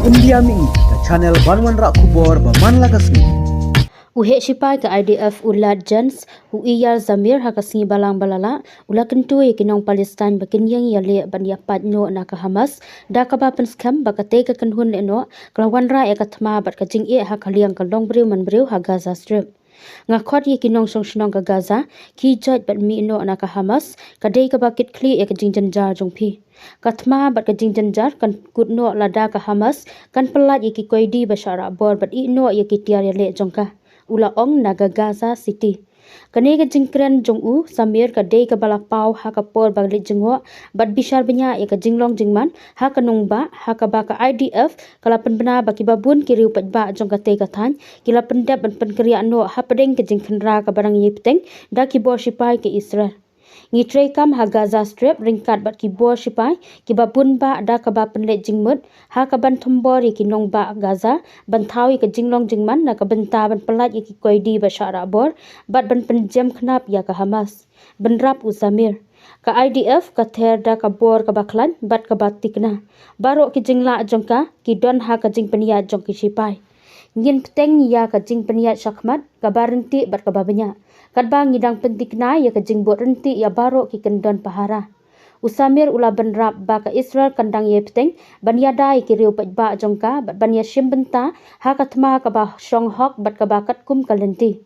India mi ke channel Banwan Rak Kubor Baman Lagasni. Uhe sipai ke IDF ulat jans uiyar zamir hakasni balang balala ula kentui kinong Palestine bakin yang ialeh ban yapat no na ka Hamas da ka ba penskam bakate ka kenhun eno kelawan ra ekatma bat ka jing e hakaliang ka long briu man briu ha Gaza strip ngakhot ye kinong song shnong ka Gaza ki jat bat mi no na ka Hamas kadai ka bakit kli ek jing janjar jongpi katma bat ka jing janjar kan kutno lada ka Hamas kan pelat ye ki koidi bashara bor bat i no ye ki tiar ye le jongka ula ong naga Gaza City. Kane ka jingkren jong u samir ka day ka balapau ha ka por baglit jingwa bat bishar benya ya ka jinglong jingman ha ka nungba ha ka ba ka IDF kala penbena ba ki babun ki riu pat ba jong ka te ka than kila pendap ban penkriya no ha pedeng ka jingkhenra ka barang yipteng da ki bo sipai ke Israel. Ngi trei kam ha Gaza strip ringkat bat ki bo sipai ki babun ba da ka ba penlet jingmut ha ka ban thombor ki nong ba Gaza ban thawi ka jinglong jingman na ka benta ban pelat ki koidi ba syara bor bat ban penjam khnap ya ka Hamas ban rap usamir ka IDF ka ther da ka bor ka baklan bat ka batikna baro ki jingla jongka ki don ha ka jing penia jong ki sipai ngin peteng ya ka jing penia syakmat ka barenti bat ka babanya kadba ngidang pentikna ya ka jing bot renti ya baro ki kendon pahara usamir ula benrap ba ka Israel kandang ye peteng ban yadai ki riu pat ba jongka bat ban ya shimbenta ha ka thma ka ba shong hok bat ka ba kat kum kalenti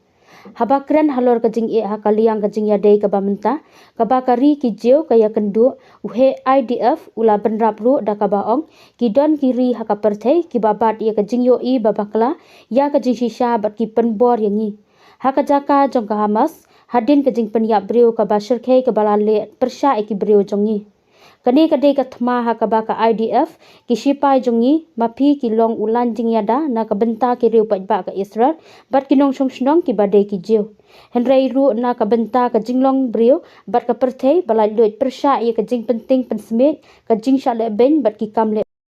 habakren halor ka jing e ha kaliang ka jing ya dei ka ba menta ka ba ka ri ki jeu ka ya kendu uhe IDF ula benrap ru da ka ba ong ki don ki ri ha ka perthei ki babat ya ka jing yo i babakla ya ka jing shisha bat ki penbor yangi haka jaka jong ka Hamas hadin ka jing penyap brio ka bashir ke ka balale pyrshah eki brio jongi kane ka de ka thma ha ka ba ka IDF ki sipai jongi mapi ki long ulan jing yada na ka benta ki riu pat ba ka Israel bat ki nong shong shnong ki bade ki jiu henrei ru na ka benta ka jinglong brio bat ka perthei balai loit pyrshah ye ka jing penting pensmet ka jing shale ben bat ki kamle